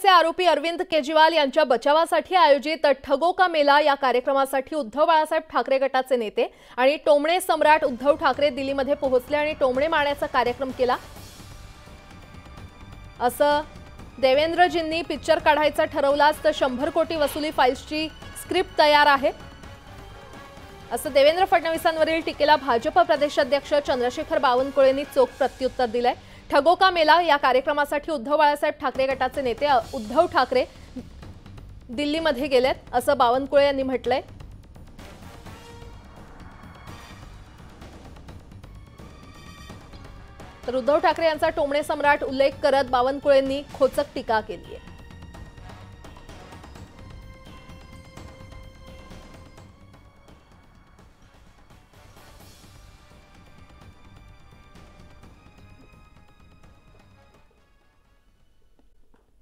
हत्येचे आरोपी अरविंद केजरीवाल यांच्या बचावासाठी आयोजित ठगो का मेला या कार्यक्रमासाठी उद्धव बाळासाहेब ठाकरे गटाचे नेते आणि टोमणे सम्राट उद्धव ठाकरे दिल्लीमध्ये पोहोचले आणि टोमणे मारण्याचा कार्यक्रम केला। असं देवेंद्रजींनी पिक्चर काढायचा ठरवलाच तर 100 कोटी वसुली फाईल्सची स्क्रिप्ट तयार आहे असं देवेंद्र फडणवीसांवरील टीकेला भाजप प्रदेशाध्यक्ष चंद्रशेखर बावनकुळेंनी चोख प्रत्युत्तर दिलंय। ठगो का मेला या कार्यक्रमासाठी उद्धव बाळासाहेब ठाकरे गटाचे नेते उद्धव ठाकरे दिल्लीमध्ये गेलेत असं बावनकुळे यांनी म्हटलंय। तर उद्धव ठाकरे यांचा टोमणे सम्राट उल्लेख करत बावनकुळेंनी खोचक टीका केली आहे।